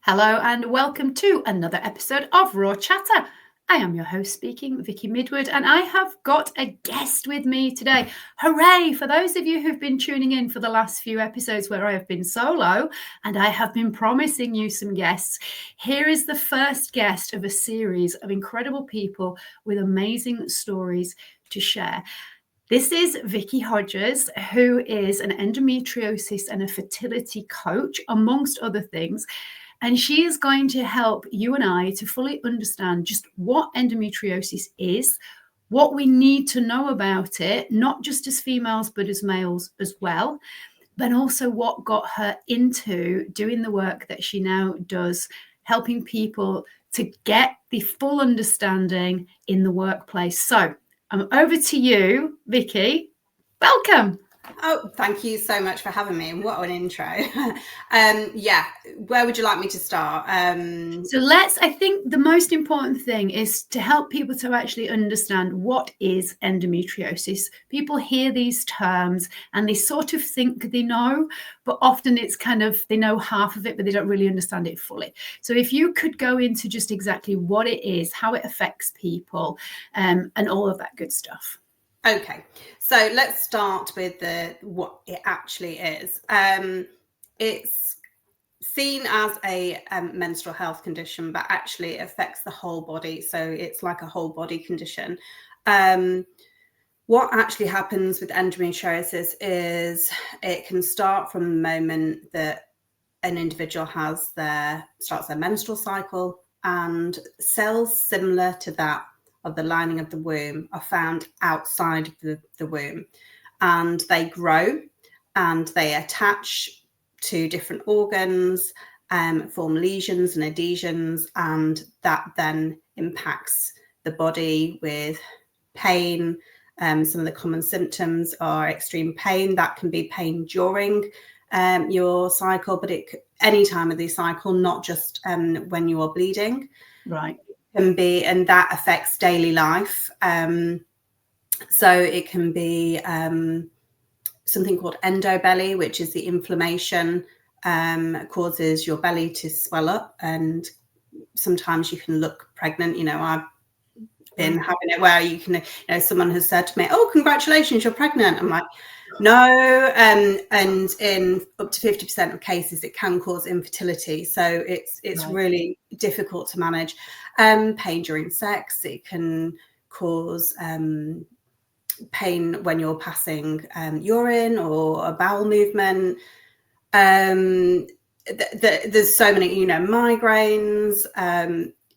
Hello and welcome to another episode of Raw Chatter. I am your host speaking, Vicky Midwood, and I have got a guest with me today. Hooray! For those of you who've been tuning in for the last few episodes where I have been solo and I have been promising you some guests, here is the first guest of a series of incredible people with amazing stories to share. This is Vicki Hodges, who is an endometriosis and a fertility coach, amongst other things. And she is going to help you and I to fully understand just what endometriosis is, what we need to know about it, not just as females, but as males as well, but also what got her into doing the work that she now does, helping people to get the full understanding in the workplace. So I'm over to you, Vicky. Welcome. Oh, thank you so much for having me. And what an intro. Where would you like me to start? I think the most important thing is to help people to actually understand what is endometriosis. People hear these terms and they sort of think they know, but often it's kind of, they know half of it, but they don't really understand it fully. So if you could go into just exactly what it is, how it affects people, and all of that good stuff. Okay, so let's start with what it actually is. It's seen as a menstrual health condition, but actually it affects the whole body. So it's like a whole body condition. What actually happens with endometriosis is it can start from the moment that an individual starts their menstrual cycle, and cells similar to that of the lining of the womb are found outside of the womb, and they grow and they attach to different organs, form lesions and adhesions, and that then impacts the body with pain. Some of the common symptoms are extreme pain. That can be pain during your cycle, but any time of the cycle, not just when you are bleeding. Right. Can be, and that affects daily life. So it can be something called endobelly, which is the inflammation causes your belly to swell up, and sometimes you can look pregnant. I've been having it where someone has said to me, "Oh, congratulations, you're pregnant." I'm like, no, and in up to 50% of cases, it can cause infertility. So it's right. Really difficult to manage. Pain during sex, it can cause pain when you're passing urine or a bowel movement. There's so many, migraines,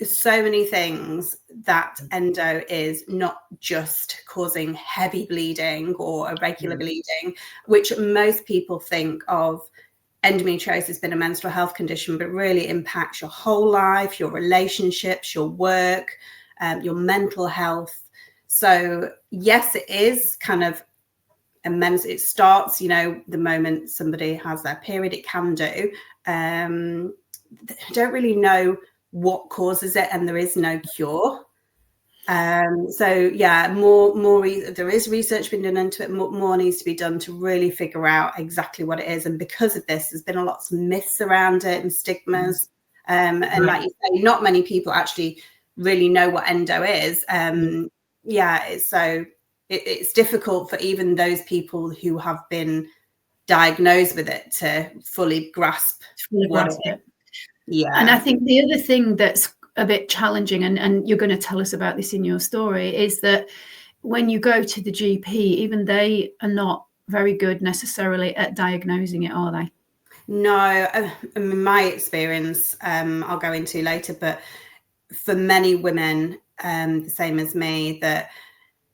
so many things that endo is not just causing heavy bleeding or irregular bleeding, which most people think of endometriosis being a menstrual health condition, but really impacts your whole life, your relationships, your work, your mental health. So yes, it is kind of it starts, the moment somebody has their period. It can do. I don't really know what causes it, and there is no cure. So yeah, more there is research being done into it. More needs to be done to really figure out exactly what it is. And because of this, there's been a lot of myths around it and stigmas. And like you say, not many people actually really know what endo is. It's difficult for even those people who have been diagnosed with it to fully grasp what it is. Yeah. And I think the other thing that's a bit challenging, and you're going to tell us about this in your story, is that when you go to the GP, even they are not very good necessarily at diagnosing it, are they? No, in my experience, I'll go into later, but for many women, the same as me, that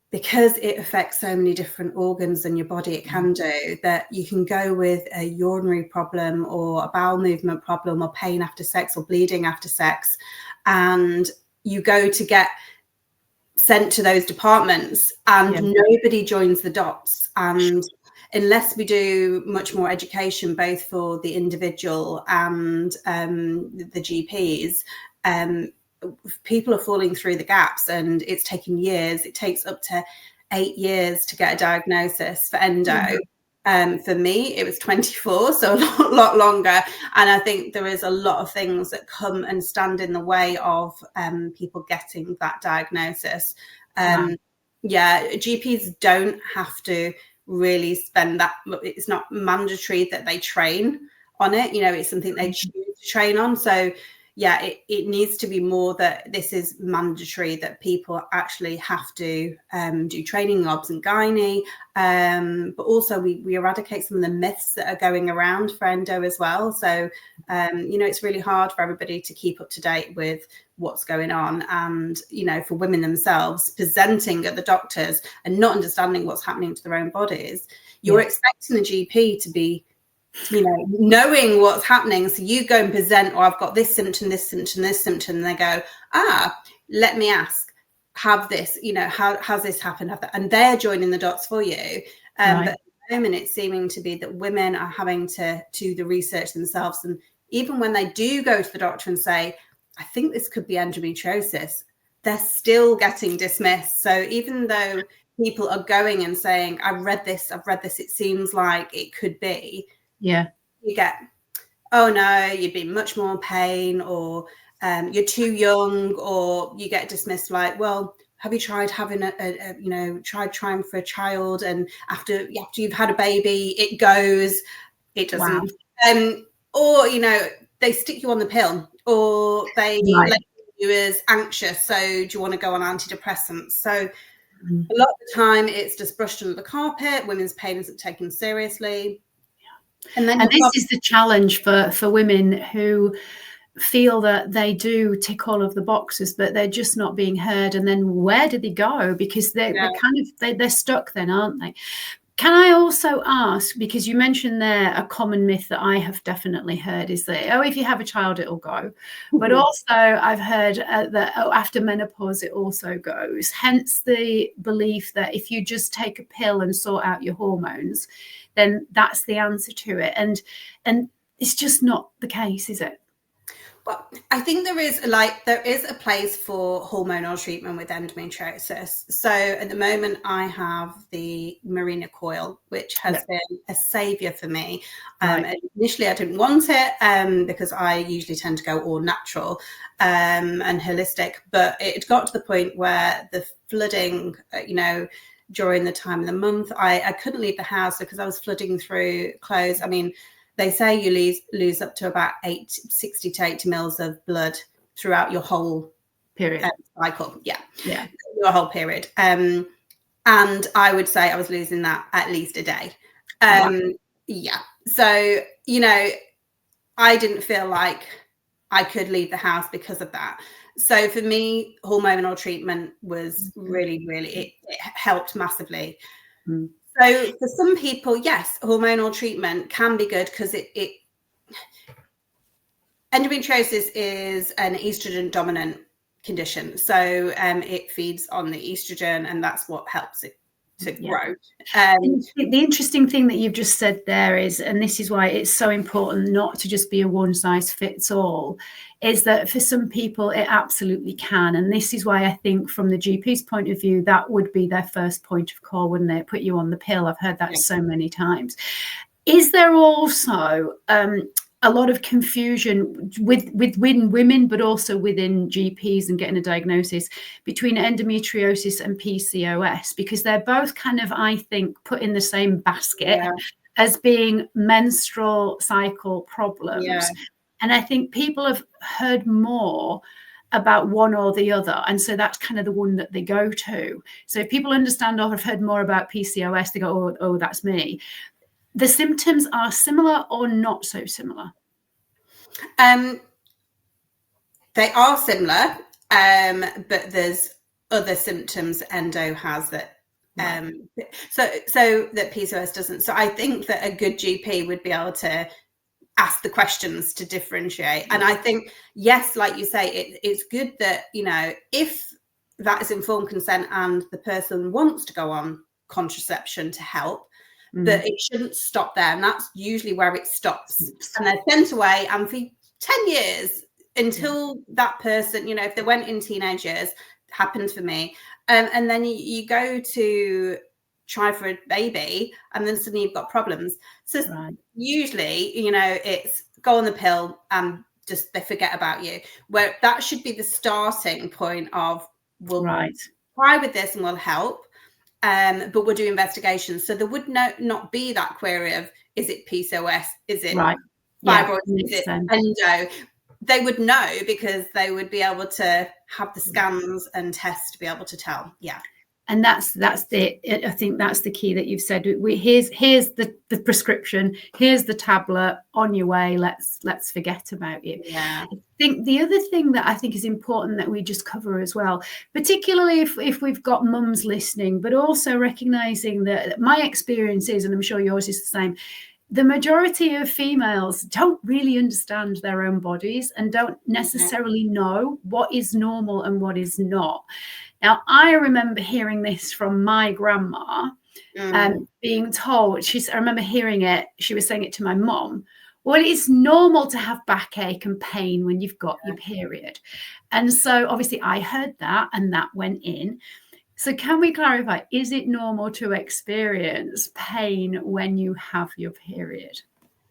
because it affects so many different organs in your body, it can do that you can go with a urinary problem or a bowel movement problem or pain after sex or bleeding after sex, and you go to get sent to those departments and nobody joins the dots. And unless we do much more education, both for the individual and the GPs, people are falling through the gaps, and it's taking years. It takes up to 8 years to get a diagnosis for endo. For me, it was 24, so a lot longer. And I think there is a lot of things that come and stand in the way of people getting that diagnosis. Yeah, GPs don't have to really spend that. It's not mandatory that they train on it. You know, it's something they choose to train on. So yeah, it needs to be more that this is mandatory, that people actually have to do training in obs and gynae, but also we eradicate some of the myths that are going around for endo as well. So, you know, it's really hard for everybody to keep up to date with what's going on. And, you know, for women themselves presenting at the doctors and not understanding what's happening to their own bodies, you're expecting the GP to be, you know, knowing what's happening. So you go and present, I've got this symptom, this symptom, this symptom. And they go, let me ask, have this, you know, how's this happened? And they're joining the dots for you. But at the moment, it's seeming to be that women are having to do the research themselves. And even when they do go to the doctor and say, I think this could be endometriosis, they're still getting dismissed. So even though people are going and saying, I've read this, it seems like it could be, you get, oh no, you'd be much more pain, or you're too young, or you get dismissed like, well, have you tried having tried trying for a child, and after you've had a baby it goes, it doesn't. Or, you know, they stick you on the pill, or they let you as anxious, so do you want to go on antidepressants? So a lot of the time it's just brushed under the carpet. Women's pain isn't taken seriously. And this is the challenge for women who feel that they do tick all of the boxes, but they're just not being heard. And then where do they go? Because they're stuck then, aren't they? Can I also ask, because you mentioned there a common myth that I have definitely heard is that, oh, if you have a child, it'll go. But also I've heard that after menopause, it also goes. Hence the belief that if you just take a pill and sort out your hormones, then that's the answer to it. And it's just not the case, is it? Well, I think there is a place for hormonal treatment with endometriosis. So at the moment, I have the Mirena coil, which has been a savior for me. Initially, I didn't want it because I usually tend to go all natural and holistic. But it got to the point where the flooding, you know, during the time of the month, I couldn't leave the house because I was flooding through clothes. I mean, they say you lose up to about 60 to 80 mils of blood throughout your whole period cycle. Yeah, your whole period. And I would say I was losing that at least a day. Yeah. So, you know, I didn't feel like I could leave the house because of that. So for me, hormonal treatment was really, it helped massively. So for some people, yes, hormonal treatment can be good because endometriosis is an estrogen dominant condition. So it feeds on the estrogen, and that's what helps it to grow. The interesting thing that you've just said there is, and this is why it's so important not to just be a one size fits all, is that for some people it absolutely can. And this is why I think from the GP's point of view, that would be their first point of call, wouldn't it? Put you on the pill. I've heard that so many times. Is there also a lot of confusion within women, but also within GPs and getting a diagnosis between endometriosis and PCOS, because they're both kind of, I think, put in the same basket as being menstrual cycle problems. And I think people have heard more about one or the other, and so that's kind of the one that they go to. So if people understand or have heard more about PCOS, they go, oh, that's me. The symptoms are similar or not so similar? They are similar, but there's other symptoms endo has that so that PCOS doesn't. So I think that a good GP would be able to ask the questions to differentiate. And I think, yes, like you say, it's good that, you know, if that is informed consent and the person wants to go on contraception to help, but it shouldn't stop there. And that's usually where it stops. And they're sent away, and for 10 years until that person, you know, if they went in teenage years, happened for me. And then you go to try for a baby, and then suddenly you've got problems. So usually, you know, it's go on the pill and just they forget about you. Where that should be the starting point of, we'll try with this and we'll help. But we'll do investigations. So there would not be that query of, is it PCOS? Is it fibroid? Is it endo? They would know, because they would be able to have the scans and tests to be able to tell. Yeah. And I think that's the key that you've said. Here's the prescription, here's the tablet, on your way, let's forget about you. Yeah. I think the other thing that I think is important that we just cover as well, particularly if we've got mums listening, but also recognizing that my experience is, and I'm sure yours is the same, the majority of females don't really understand their own bodies and don't necessarily know what is normal and what is not. Now, I remember hearing this from my grandma, being told, I remember hearing it, she was saying it to my mom, well, it's normal to have backache and pain when you've got your period. And so obviously I heard that, and that went in. So can we clarify, is it normal to experience pain when you have your period?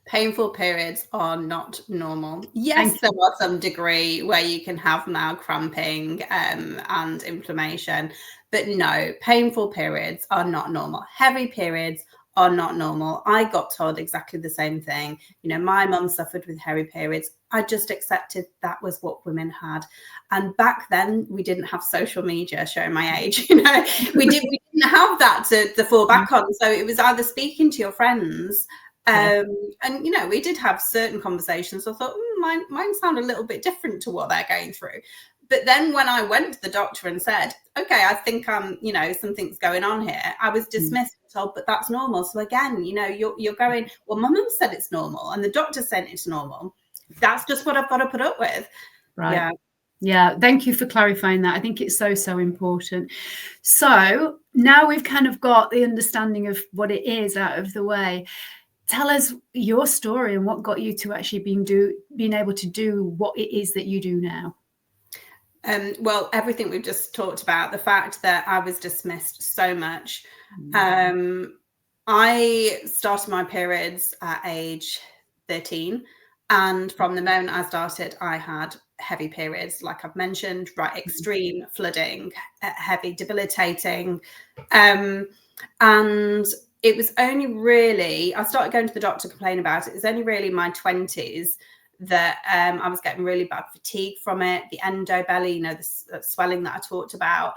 Painful periods are not normal. Yes, there are some degree where you can have mild cramping and inflammation, but no, painful periods are not normal. Heavy periods are not normal. I got told exactly the same thing. You know, my mum suffered with heavy periods. I just accepted that was what women had. And back then we didn't have social media, showing my age, you know, we didn't have that to fall back on. So it was either speaking to your friends, and you know, we did have certain conversations. I thought mine sound a little bit different to what they're going through. But then when I went to the doctor and said, okay, I think you know, something's going on here, I was dismissed and told, but that's normal. So again, you know, you're going, well, my mum said it's normal and the doctor said it's normal. That's just what I've got to put up with. Yeah, thank you for clarifying that. I think it's so important. So now we've kind of got the understanding of what it is out of the way. Tell us your story and what got you to actually being able to do what it is that you do now. Well, everything we've just talked about, the fact that I was dismissed so much. I started my periods at age 13. And from the moment I started, I had heavy periods, like I've mentioned, right, extreme flooding, heavy, debilitating. And it was only really, I started going to the doctor to complain about it. It was only really my 20s that I was getting really bad fatigue from it, the endo belly, you know, the swelling that I talked about,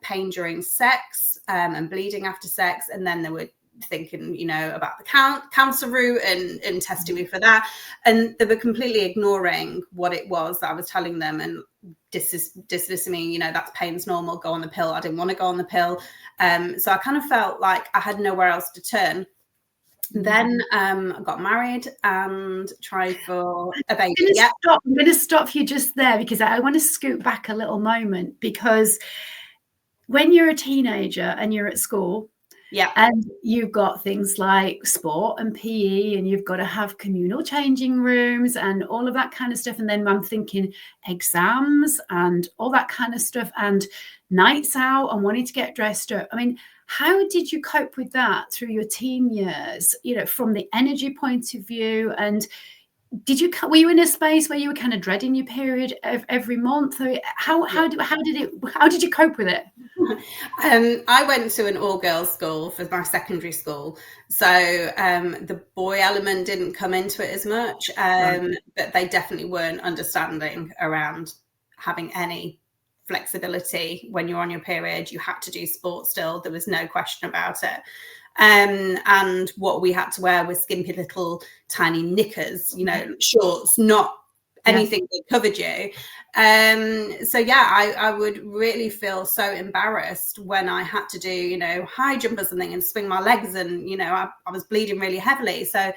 pain during sex and bleeding after sex. And then they were thinking, you know, about the cancer route and testing me for that. And they were completely ignoring what it was that I was telling them and dismissing me, you know, that's pain's normal, go on the pill. I didn't want to go on the pill. So I kind of felt like I had nowhere else to turn. Then I got married and tried for a baby. I'm going to stop you just there, because I want to scoot back a little moment, because when you're a teenager and you're at school, and you've got things like sport and PE, and you've got to have communal changing rooms and all of that kind of stuff. And then I'm thinking exams and all that kind of stuff, and nights out and wanting to get dressed up. I mean, how did you cope with that through your teen years, you know, from the energy point of view? And were you in a space where you were kind of dreading your period every month? How did you cope with it? I went to an all-girls school for my secondary school, so the boy element didn't come into it as much, but they definitely weren't understanding around having any flexibility when you're on your period. You had to do sport still, there was no question about it. And what we had to wear was skimpy little tiny knickers, you know, shorts, not anything that covered you. So yeah, I would really feel so embarrassed when I had to do, you know, high jump or something and swing my legs, and you know, I was bleeding really heavily. So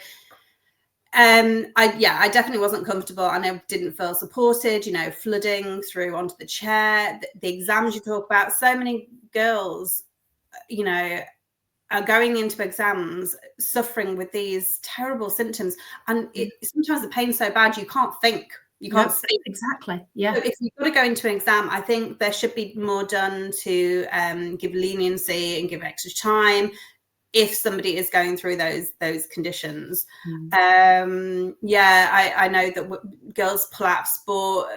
I definitely wasn't comfortable, and I didn't feel supported, you know, flooding through onto the chair, the exams you talk about. So many girls, you know, are going into exams suffering with these terrible symptoms, and sometimes the pain's so bad you can't think You can't sleep. Exactly. Yeah. So if you've got to go into an exam, I think there should be more done to give leniency and give extra time if somebody is going through those conditions. I know that girls pull out of sport,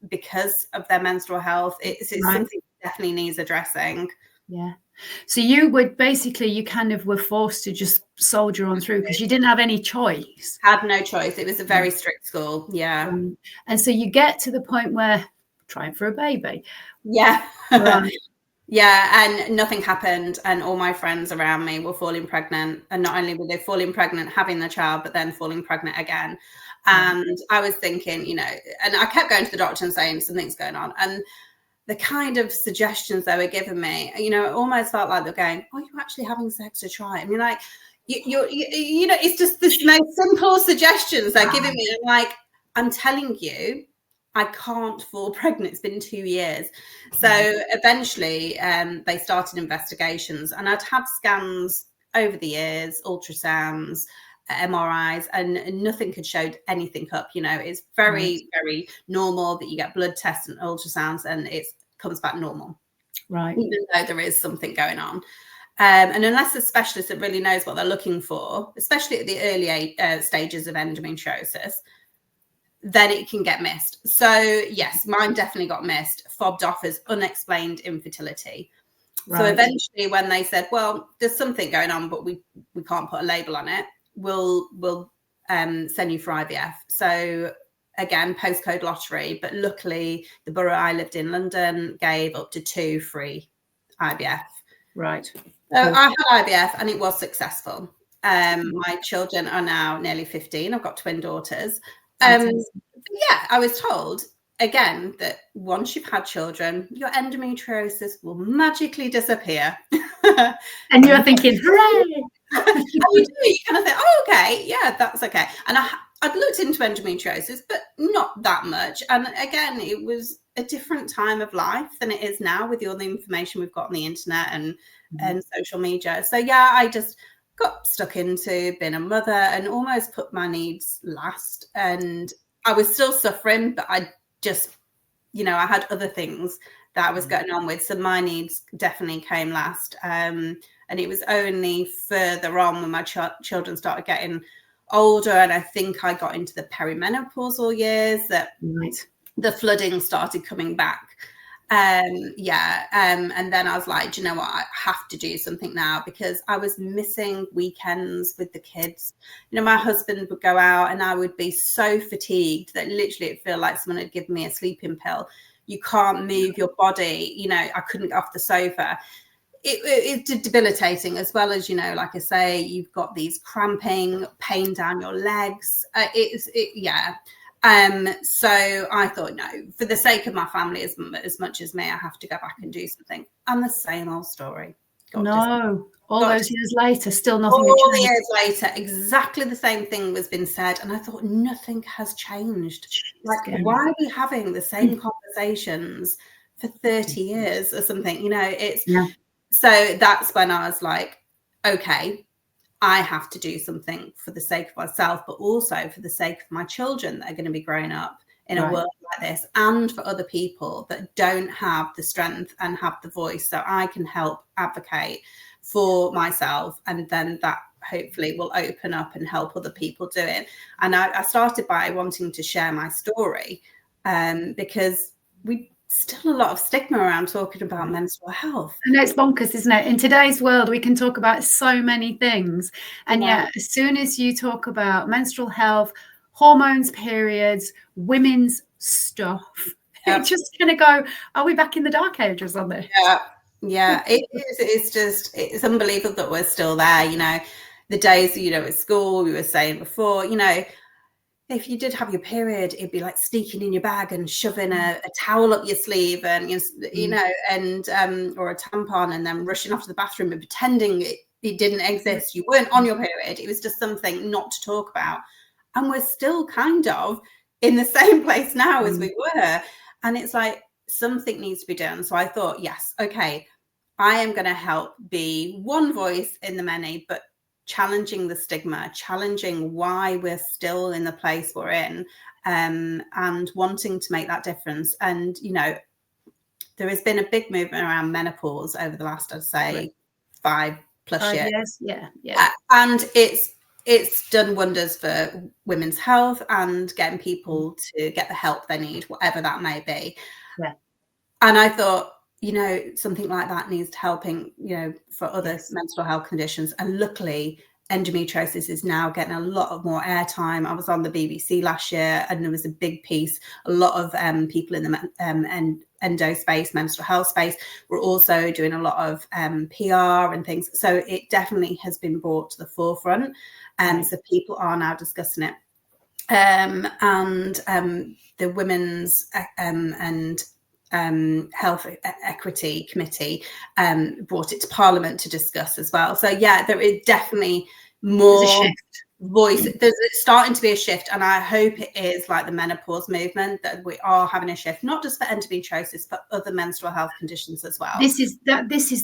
because of their menstrual health. It's something that definitely needs addressing. Yeah. So you kind of were forced to just soldier on through because you didn't have any choice. Had no choice. It was a very strict school. Yeah. And so you get to the point where trying for a baby. Yeah. Right. Yeah, and nothing happened, and all my friends around me were falling pregnant, and not only were they falling pregnant having the child, but then falling pregnant again. And I was thinking, and I kept going to the doctor and saying something's going on, and the kind of suggestions they were giving me, it almost felt like they're going, "Oh, you're actually having sex to try." I mean, like it's just this most simple suggestions they're giving me. I'm like, I'm telling you, I can't fall pregnant. It's been 2 years. So eventually they started investigations, and I'd had scans over the years, ultrasounds, MRIs, and nothing could show anything up. It's very, very normal that you get blood tests and ultrasounds and it comes back normal. Right. Even though there is something going on. And unless a specialist that really knows what they're looking for, especially at the early stages of endometriosis, then it can get missed. So yes, mine definitely got missed, fobbed off as unexplained infertility. Right. So eventually when they said, well, there's something going on, but we can't put a label on it, we'll send you for IVF. So again, postcode lottery, but luckily the borough I lived in, London, gave up to 2 free IVF. Right. So I had IVF and it was successful. My children are now nearly 15. I've got twin daughters. I was told again that once you've had children, your endometriosis will magically disappear. And you're thinking, hooray! You kind of think, oh, okay, yeah, that's okay. And I'd looked into endometriosis, but not that much. And again, it was a different time of life than it is now with all the information we've got on the internet and social media. So yeah, I just got stuck into being a mother and almost put my needs last. And I was still suffering, but I just, I had other things that I was going on with. So my needs definitely came last. And it was only further on when my children started getting older, and I think I got into the perimenopausal years that the flooding started coming back. And then I was like, do you know what, I have to do something now, because I was missing weekends with the kids. My husband would go out and I would be so fatigued that literally it'd feel like someone had given me a sleeping pill. You can't move your body. I couldn't get off the sofa. It's debilitating, as well as, like I say, you've got these cramping, pain down your legs. So I thought, no, for the sake of my family, as much as me, I have to go back and do something. And the same old story. Those years later, still nothing. All the years later, exactly the same thing was been said. And I thought, nothing has changed. Like, why are we having the same conversations for 30 years or something? So that's when I was like, okay, I have to do something for the sake of myself, but also for the sake of my children that are going to be growing up in a world like this, and for other people that don't have the strength and have the voice, so I can help advocate for myself, and then that hopefully will open up and help other people do it. And I started by wanting to share my story because we still a lot of stigma around talking about menstrual health. And it's bonkers, isn't it? In today's world, we can talk about so many things. And yet, as soon as you talk about menstrual health, hormones, periods, women's stuff, it's just going to go, are we back in the dark ages on this? Yeah, it's unbelievable that we're still there. The days, at school, we were saying before, if you did have your period, it'd be like sneaking in your bag and shoving a towel up your sleeve, and or a tampon, and then rushing off to the bathroom and pretending it didn't exist. You weren't on your period. It was just something not to talk about. And we're still kind of in the same place now as we were. And it's like, something needs to be done. So I thought, yes, okay, I am going to help be one voice in the many, but challenging the stigma, challenging why we're still in the place we're in, and wanting to make that difference. And, you know, there has been a big movement around menopause over the last, I'd say, 5+ years. Yeah. And it's done wonders for women's health and getting people to get the help they need, whatever that may be. Yeah. And I thought, you know, something like that needs helping, you know, for other menstrual health conditions. And luckily, endometriosis is now getting a lot of more airtime. I was on the BBC last year, and there was a big piece. A lot of people in the endo space, menstrual health space, were also doing a lot of PR and things. So it definitely has been brought to the forefront. So people are now discussing it. And the Women's and Health Equity Committee brought it to Parliament to discuss as well. So yeah, there is definitely more voice. There's starting to be a shift, and I hope it is like the menopause movement, that we are having a shift, not just for endometriosis, but other menstrual health conditions as well. This is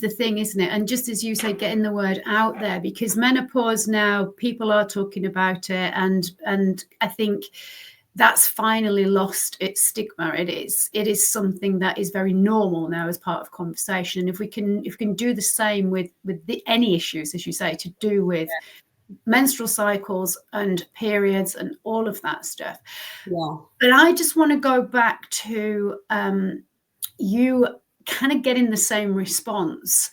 the thing, isn't it? And just as you say, getting the word out there, because menopause now, people are talking about it, and I think that's finally lost its stigma. It is something that is very normal now as part of conversation. And if we can do the same with any issues, as you say, to do with menstrual cycles and periods and all of that stuff. Yeah. But I just want to go back to you kind of getting the same response,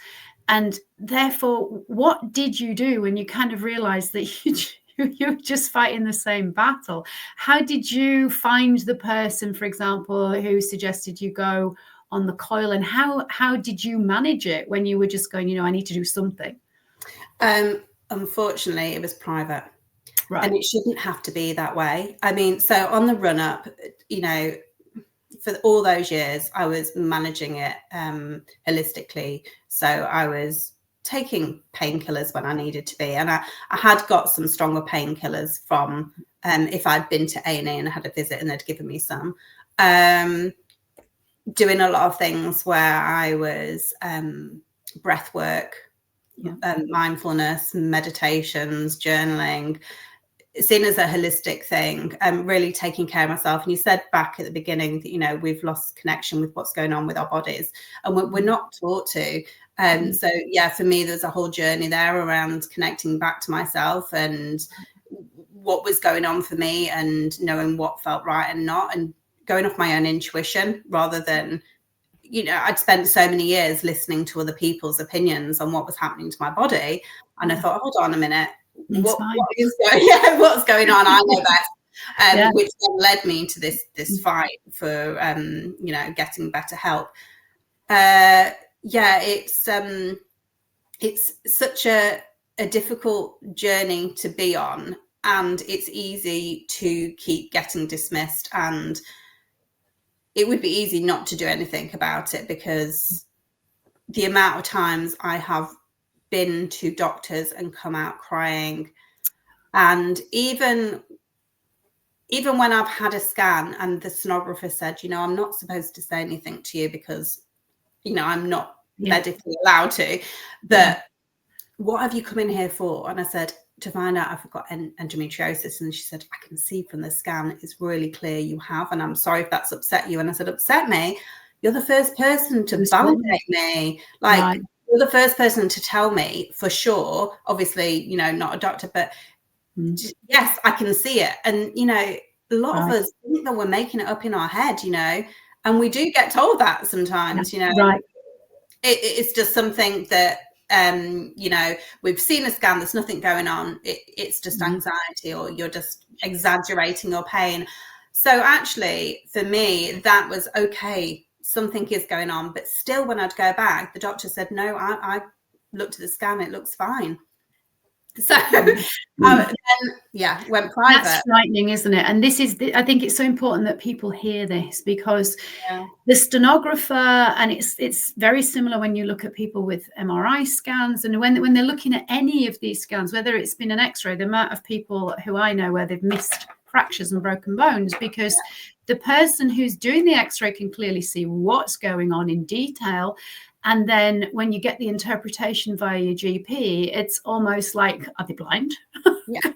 and therefore, what did you do when you kind of realized that you're just fighting the same battle? How did you find the person, for example, who suggested you go on the coil, and how did you manage it when you were just going, you know, I need to do something? Unfortunately, it was private. Right. And it shouldn't have to be that way. I mean, so on the run up, you know, for all those years, I was managing it holistically. So I was taking painkillers when I needed to be. And I had got some stronger painkillers from if I'd been to A&E and I had a visit and they'd given me some. Doing a lot of things where I was breath work, mindfulness, meditations, journaling, seen as a holistic thing, really taking care of myself. And you said back at the beginning that, you know, we've lost connection with what's going on with our bodies, and we're not taught to. So yeah, for me, there's a whole journey there around connecting back to myself and what was going on for me, and knowing what felt right and not, and going off my own intuition rather than, you know, I'd spent so many years listening to other people's opinions on what was happening to my body. And I thought, hold on a minute, what's going on? I know best. Which then led me to this fight for, you know, getting better help. It's such a difficult journey to be on, and it's easy to keep getting dismissed, and it would be easy not to do anything about it, because the amount of times I have been to doctors and come out crying, and even when I've had a scan and the sonographer said, you know, I'm not supposed to say anything to you because, you know, I'm not medically allowed to, but what have you come in here for? And I said, to find out I've got endometriosis. And she said, I can see from the scan, it's really clear you have, and I'm sorry if that's upset you. And I said, upset me? You're the first person to validate me. Like, you're the first person to tell me for sure. Obviously, you know, not a doctor, but yes, I can see it. And, you know, a lot of us think that we're making it up in our head, you know, and we do get told that sometimes, you know. It's just something that, you know, we've seen a scan, there's nothing going on. It's just anxiety, or you're just exaggerating your pain. So actually, for me, that was okay. Something is going on. But still, when I'd go back, the doctor said, no, I looked at the scan, it looks fine. So then, went private. That's frightening, isn't it? And this is, I think it's so important that people hear this, because the stenographer, and it's very similar when you look at people with MRI scans, and when they're looking at any of these scans, whether it's been an X-ray, the amount of people who I know where they've missed fractures and broken bones, because the person who's doing the X-ray can clearly see what's going on in detail. And then when you get the interpretation via your GP, it's almost like, are they blind? Yeah.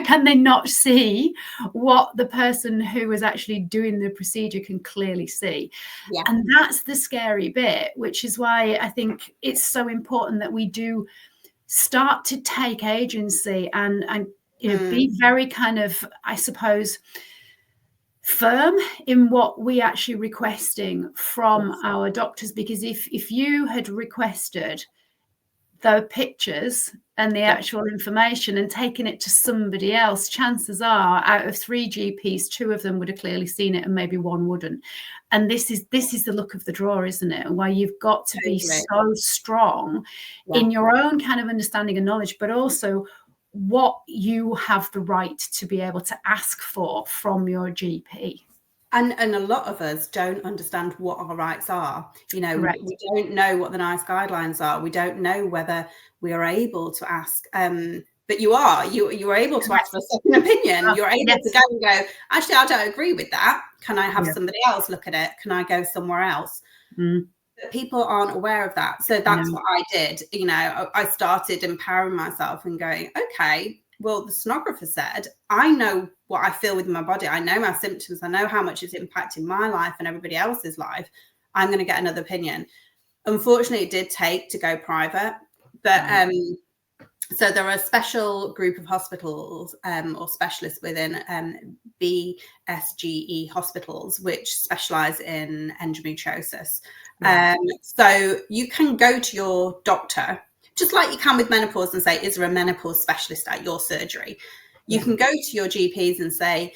Can they not see what the person who was actually doing the procedure can clearly see? Yeah. And that's the scary bit, which is why I think it's so important that we do start to take agency and be very kind of, I suppose, firm in what we actually requesting from our doctors. Because if you had requested the pictures and the actual information and taken it to somebody else, chances are out of 3 GPs, 2 of them would have clearly seen it and maybe 1 wouldn't. And this is the luck of the draw, isn't it? Why you've got to be so strong in your own kind of understanding and knowledge, but also what you have the right to be able to ask for from your GP. And a lot of us don't understand what our rights are. You know, we don't know what the NICE guidelines are. We don't know whether we are able to ask. But you are able to ask for a second opinion. You're able to go and go, actually, I don't agree with that. Can I have somebody else look at it? Can I go somewhere else? But people aren't aware of that. So that's what I did. You know, I started empowering myself and going, okay, well, the sonographer said, I know what I feel within my body. I know my symptoms. I know how much it's impacting my life and everybody else's life. I'm going to get another opinion. Unfortunately, it did take to go private. But so there are a special group of hospitals or specialists within BSGE hospitals, which specialize in endometriosis. So you can go to your doctor, just like you can with menopause, and say, is there a menopause specialist at your surgery? You can go to your GPs and say,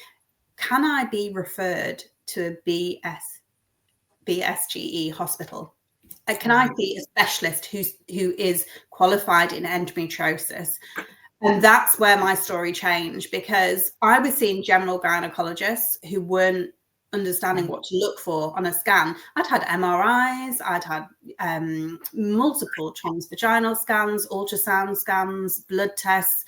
can I be referred to a BSGE hospital? Can I see a specialist who is qualified in endometriosis? And that's where my story changed, because I was seeing general gynecologists who weren't understanding what to look for on a scan. I'd had MRIs, I'd had multiple transvaginal scans, ultrasound scans, blood tests.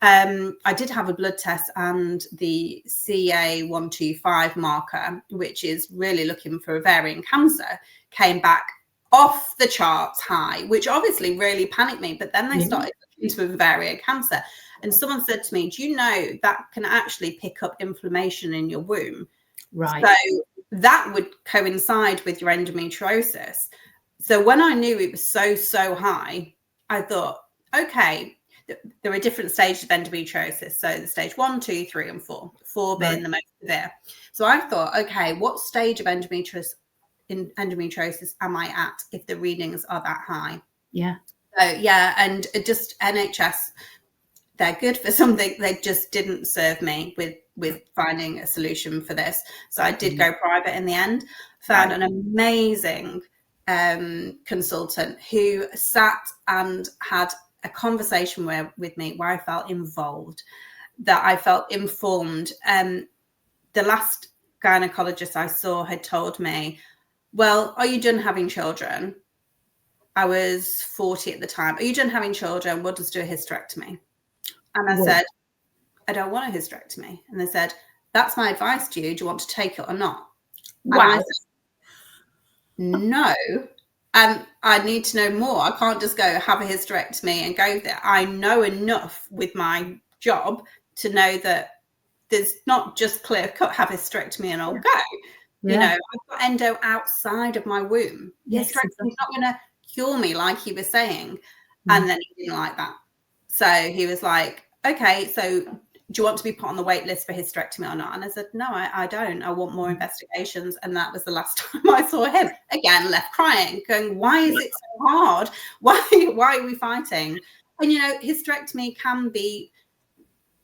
I did have a blood test, and the CA125 marker, which is really looking for ovarian cancer, came back off the charts high, which obviously really panicked me. But then they started looking into ovarian cancer, and someone said to me, do you know that can actually pick up inflammation in your womb? Right. So that would coincide with your endometriosis. So when I knew it was so high, I thought, okay, there are different stages of endometriosis. So the stage 1, 2, 3, and 4, 4 being the most severe. So I thought, okay, what stage of endometriosis am I at if the readings are that high? So and just NHS, they're good for something. They just didn't serve me with finding a solution for this. So I did go private in the end, found an amazing consultant who sat and had a conversation with me where I felt involved, that I felt informed. The last gynecologist I saw had told me, well, are you done having children? I was 40 at the time. Are you done having children? We'll just do a hysterectomy. And I said, I don't want a hysterectomy. And they said, that's my advice to you. Do you want to take it or not? Wow. And I said, no. I need to know more. I can't just go have a hysterectomy and go there. I know enough with my job to know that there's not just clear cut, have a hysterectomy and I'll go. You know, I've got endo outside of my womb. Hysterectomy's not going to cure me, like he was saying. And then he didn't like that. So he was like, okay, so do you want to be put on the wait list for hysterectomy or not? And I said, no, I don't. I want more investigations. And that was the last time I saw him. Again, left crying, going, why is it so hard? Why are we fighting? And, you know, hysterectomy can be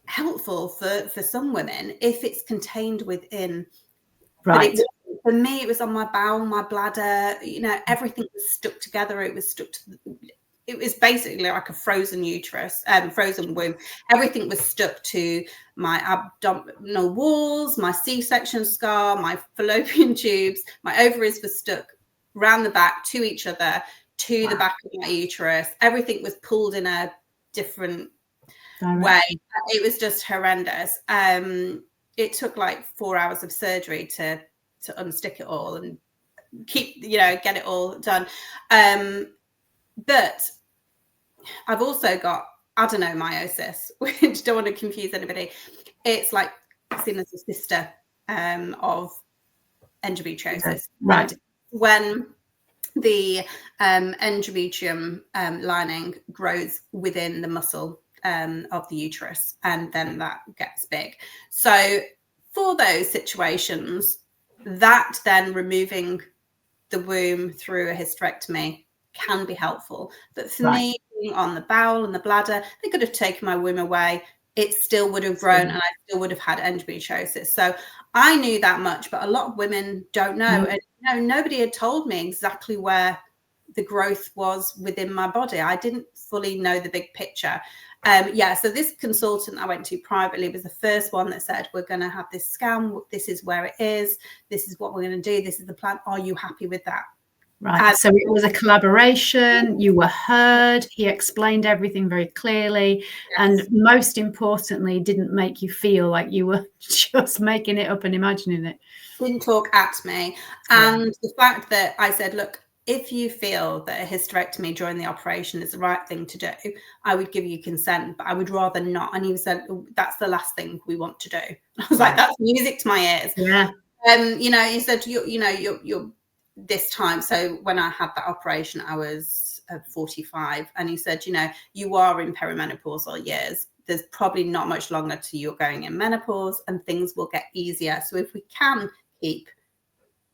helpful for some women if it's contained within. Right. But for me, it was on my bowel, my bladder, you know, everything was stuck together. It was stuck to it was basically like a frozen uterus, frozen womb. Everything was stuck to my abdominal walls, my C-section scar, my fallopian tubes. My ovaries were stuck round the back to each other, to the back of my uterus. Everything was pulled in a different way. It was just horrendous. It took like 4 hours of surgery to unstick it all. And get it all done. But I've also got adenomyosis, which don't want to confuse anybody. It's like seen as a sister of endometriosis. Right. And when the endometrium lining grows within the muscle of the uterus, and then that gets big. So for those situations, that then removing the womb through a hysterectomy can be helpful. But for me, being on the bowel and the bladder, they could have taken my womb away. It still would have grown, and I still would have had endometriosis. So I knew that much, but a lot of women don't know. And nobody had told me exactly where the growth was within my body. I didn't fully know the big picture. So this consultant I went to privately was the first one that said, we're going to have this scan. This is where it is. This is what we're going to do. This is the plan. Are you happy with that? Right. So it was a collaboration. You were heard. He explained everything very clearly. Yes. And most importantly, didn't make you feel like you were just making it up and imagining it. Didn't talk at me. And the fact that I said, look, if you feel that a hysterectomy during the operation is the right thing to do, I would give you consent, but I would rather not. And he said, that's the last thing we want to do. I was like, that's music to my ears. Yeah. He said, you're this time. So when I had that operation, I was 45. And he said, you are in perimenopausal years. There's probably not much longer till you're going in menopause, and things will get easier. So if we can keep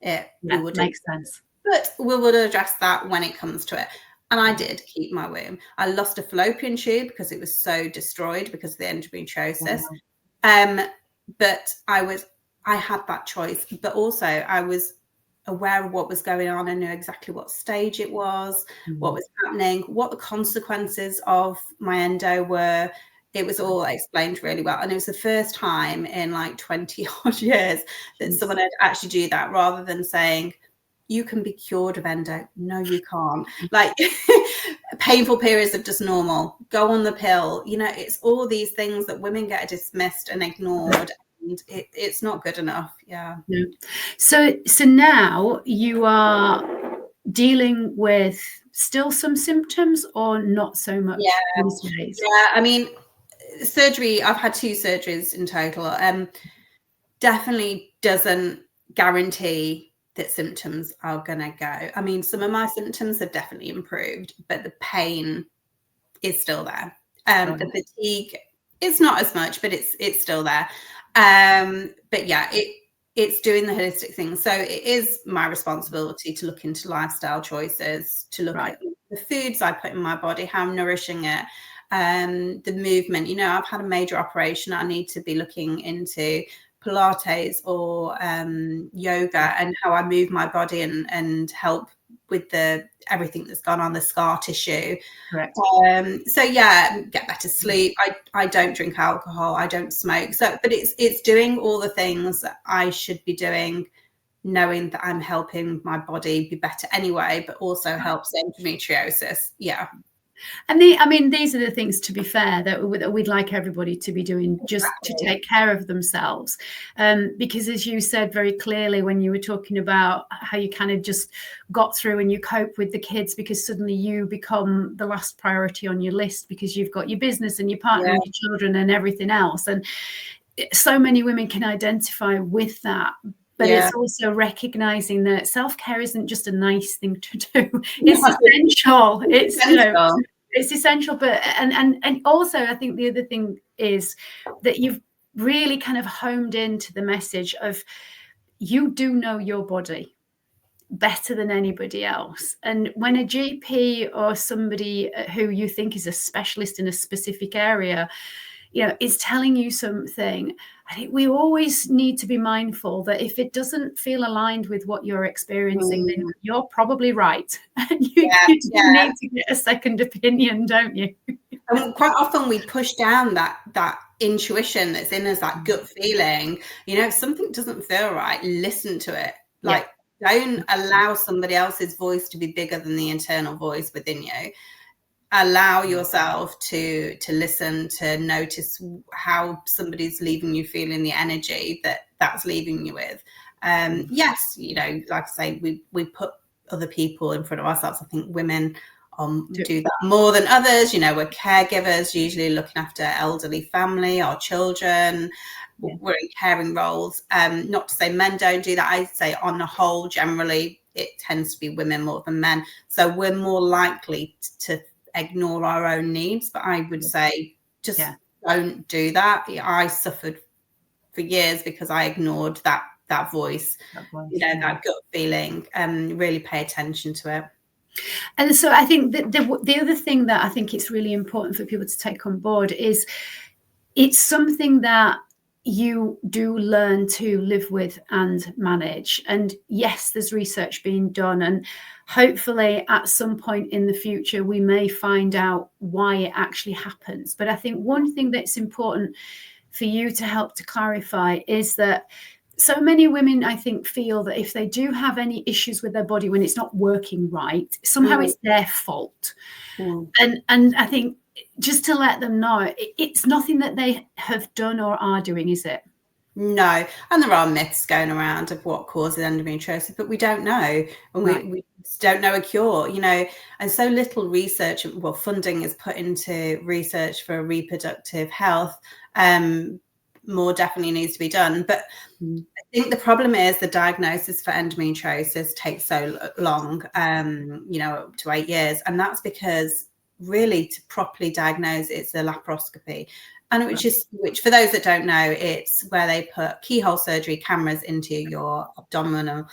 it, we would. Makes sense. But we would address that when it comes to it. And I did keep my womb. I lost a fallopian tube because it was so destroyed because of the endometriosis. But I had that choice. But also I was aware of what was going on. I knew exactly what stage it was, what was happening, what the consequences of my endo were. It was all explained really well. And it was the first time in like 20 odd years that someone had actually do that, rather than saying, you can be cured of endo. No, you can't. Like painful periods are just normal. Go on the pill. It's all these things that women get dismissed and ignored. And it's not good enough. Yeah. So now you are dealing with still some symptoms, or not so much these days? Yeah. I mean, surgery, I've had 2 surgeries in total. Definitely doesn't guarantee that symptoms are going to go. I mean, some of my symptoms have definitely improved, but the pain is still there. The fatigue is not as much, but it's still there. But yeah, it's doing the holistic thing. So it is my responsibility to look into lifestyle choices, to look at the foods I put in my body, how I'm nourishing it, the movement. I've had a major operation. I need to be looking into Pilates or yoga, and how I move my body and help with everything that's gone on, the scar tissue. Correct. So yeah, get better sleep. I don't drink alcohol. I don't smoke. But it's doing all the things that I should be doing, knowing that I'm helping my body be better anyway, but also helps endometriosis. Yeah. And these are the things, to be fair, that we'd like everybody to be doing, just to take care of themselves. Because as you said very clearly when you were talking about how you kind of just got through and you cope with the kids, because suddenly you become the last priority on your list because you've got your business and your partner and your children and everything else. And so many women can identify with that. But it's also recognizing that self-care isn't just a nice thing to do. It's essential. It's essential. But and also I think the other thing is that you've really kind of homed into the message of, you do know your body better than anybody else. And when a GP or somebody who you think is a specialist in a specific area, is telling you something, I think we always need to be mindful that if it doesn't feel aligned with what you're experiencing, then you're probably right. And you need to get a second opinion, don't you? And quite often we push down that intuition that's in us, that gut feeling. If something doesn't feel right, listen to it. Don't allow somebody else's voice to be bigger than the internal voice within you. allow yourself to listen, to notice how somebody's leaving you feeling, the energy that's leaving you with. Yes, you know, like I say, we put other people in front of ourselves. I think women do that more than others. You know, we're caregivers, usually looking after elderly family, our children. Yeah. We're in caring roles. Not to say men don't do that. I'd say on the whole, generally, it tends to be women more than men. So we're more likely to ignore our own needs. But I would say just don't do that. I suffered for years because I ignored that voice, you know, that gut feeling, and really pay attention to it. And so I think that the other thing that I think it's really important for people to take on board is it's something that you do learn to live with and manage. And yes, there's research being done, and hopefully at some point in the future we may find out why it actually happens. But I think one thing that's important for you to help to clarify is that so many women, I think, feel that if they do have any issues with their body when it's not working right, somehow it's their fault. And I think just to let them know, it's nothing that they have done or are doing, is it? No. And there are myths going around of what causes endometriosis, but we don't know. And we don't know a cure, you know, and so little research, well, funding is put into research for reproductive health. More definitely needs to be done. But I think the problem is the diagnosis for endometriosis takes so long, you know, up to 8 years. And that's because really to properly diagnose, it's a laparoscopy. And which for those that don't know, it's where they put keyhole surgery cameras into your abdominal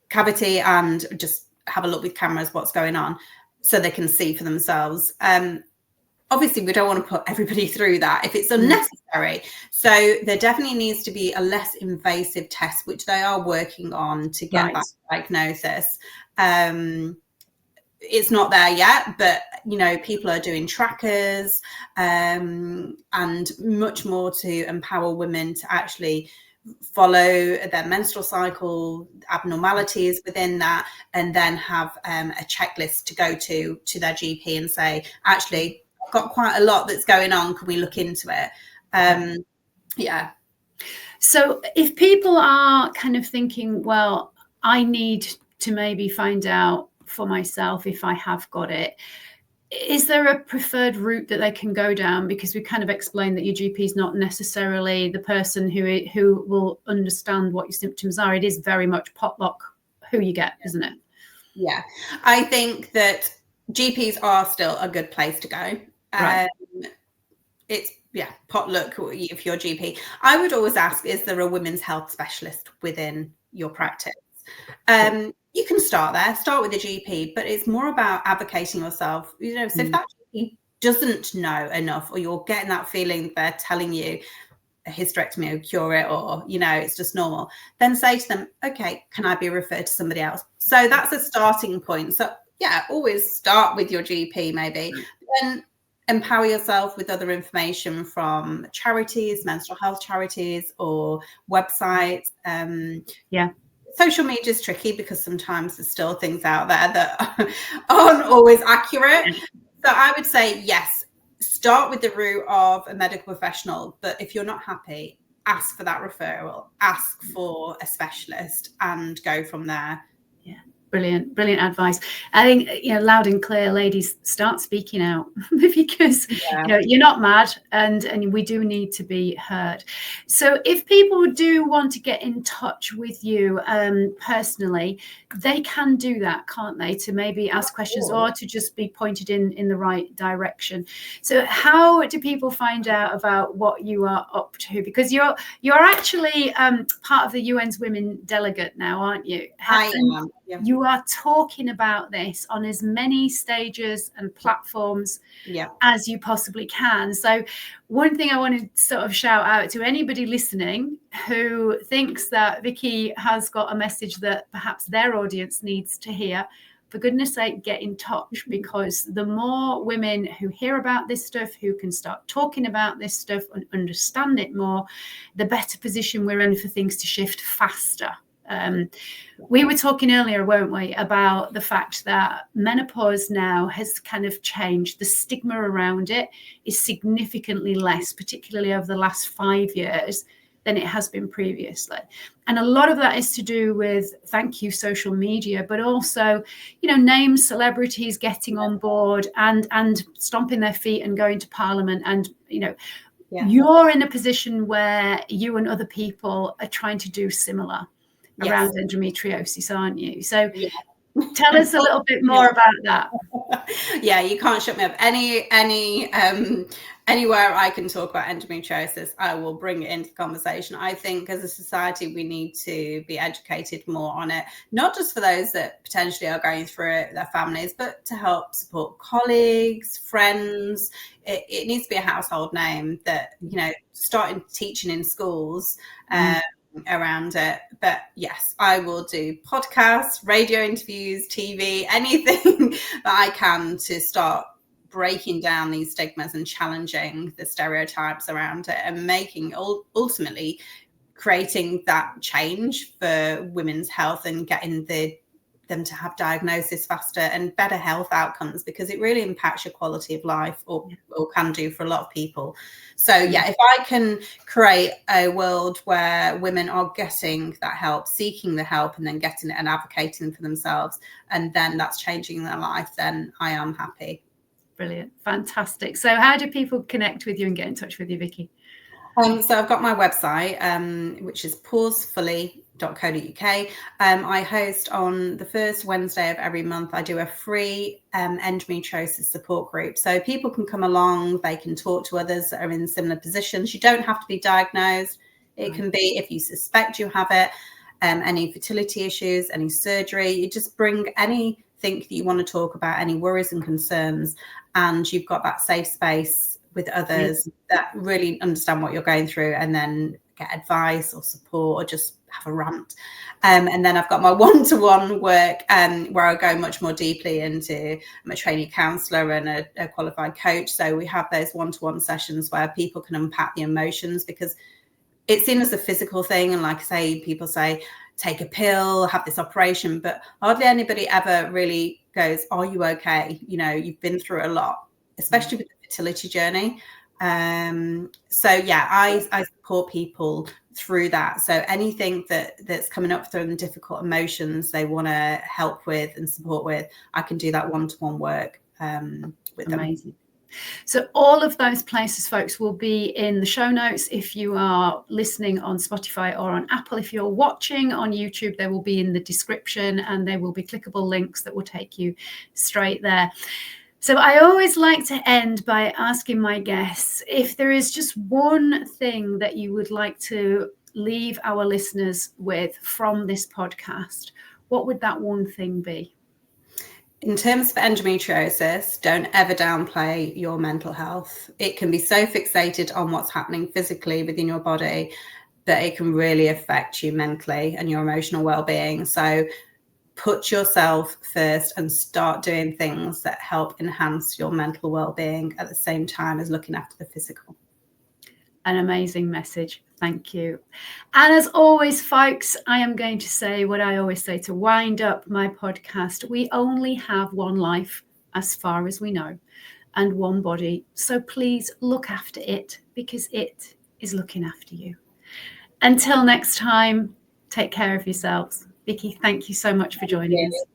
cavity and just have a look with cameras what's going on so they can see for themselves. Obviously, we don't want to put everybody through that if it's unnecessary. So there definitely needs to be a less invasive test, which they are working on to get that diagnosis. It's not there yet, but, you know, people are doing trackers and much more to empower women to actually follow their menstrual cycle, abnormalities within that, and then have a checklist to go to their GP and say, actually, I've got quite a lot that's going on. Can we look into it? Yeah. So if people are kind of thinking, well, I need to maybe find out for myself if I have got it, is there a preferred route that they can go down? Because we kind of explained that your GP is not necessarily the person who will understand what your symptoms are. It is very much potluck who you get, isn't it? Yeah, I think that GPs are still a good place to go. It's potluck if you're GP. I would always ask, is there a women's health specialist within your practice? You can start with the GP, but it's more about advocating yourself. You know, so if that GP doesn't know enough, or you're getting that feeling they're telling you a hysterectomy will cure it, or, you know, it's just normal, then say to them, okay, can I be referred to somebody else? So that's a starting point. So yeah, always start with your GP maybe. Then empower yourself with other information from charities, menstrual health charities, or websites. Social media is tricky because sometimes there's still things out there that aren't always accurate. So I would say, yes, start with the route of a medical professional. But if you're not happy, ask for that referral, ask for a specialist, and go from there. Yeah. Brilliant advice. I think, you know, loud and clear, ladies, start speaking out because you know, you're not mad, and we do need to be heard. So if people do want to get in touch with you personally, they can do that, can't they? To maybe ask questions or to just be pointed in the right direction. So how do people find out about what you are up to? Because you're actually part of the UN's Women Delegate now, aren't you? I am. Yeah. You are talking about this on as many stages and platforms as you possibly can. So one thing I want to sort of shout out to anybody listening who thinks that Vicky has got a message that perhaps their audience needs to hear, for goodness sake, get in touch, because the more women who hear about this stuff, who can start talking about this stuff and understand it more, the better position we're in for things to shift faster. We were talking earlier, weren't we, about the fact that menopause now has kind of changed. The stigma around it is significantly less, particularly over the last 5 years, than it has been previously. And a lot of that is to do with, thank you, social media, but also, names, celebrities getting on board and stomping their feet and going to Parliament. And, you're in a position where you and other people are trying to do similar around endometriosis, aren't you? So tell us a little bit more about that. Yeah, you can't shut me up. Anywhere I can talk about endometriosis, I will bring it into the conversation. I think as a society, we need to be educated more on it, not just for those that potentially are going through it, their families, but to help support colleagues, friends. It needs to be a household name that, starting teaching in schools around it. But yes, I will do podcasts, radio interviews, TV, anything that I can to start breaking down these stigmas and challenging the stereotypes around it and making ultimately creating that change for women's health and getting them to have diagnosis faster and better health outcomes, because it really impacts your quality of life, or can do for a lot of people. So if I can create a world where women are getting that help, seeking the help, and then getting it and advocating for themselves, and then that's changing their life, then I am happy. Brilliant. Fantastic. So how do people connect with you and get in touch with you, Vicky? So I've got my website, which is pausefully.co.uk. I host on the first Wednesday of every month. I do a free endometriosis support group. So people can come along, they can talk to others that are in similar positions. You don't have to be diagnosed. It can be if you suspect you have it, any fertility issues, any surgery. You just bring anything that you want to talk about, any worries and concerns, and you've got that safe space with others that really understand what you're going through, and then get advice or support or just have a rant. And then I've got my one-to-one work where I go much more deeply into, I'm a trainee counsellor and a qualified coach. So we have those one-to-one sessions where people can unpack the emotions, because it's seen as a physical thing. And like I say, people say, take a pill, have this operation, but hardly anybody ever really goes, are you okay? You've been through a lot, especially with the fertility journey. I support people through that. So anything that's coming up through them, difficult emotions they want to help with and support with, I can do that one-to-one work with them. Amazing. So all of those places, folks, will be in the show notes. If you are listening on Spotify or on Apple, if you're watching on YouTube, they will be in the description, and they will be clickable links that will take you straight there. So I always like to end by asking my guests if there is just one thing that you would like to leave our listeners with from this podcast. What would that one thing be? In terms of endometriosis, don't ever downplay your mental health. It can be so fixated on what's happening physically within your body that it can really affect you mentally and your emotional well-being. So put yourself first and start doing things that help enhance your mental well-being at the same time as looking after the physical. An amazing message. Thank you. And as always, folks, I am going to say what I always say to wind up my podcast. We only have one life, as far as we know, and one body. So please look after it, because it is looking after you. Until next time, take care of yourselves. Vicky, thank you so much for joining us.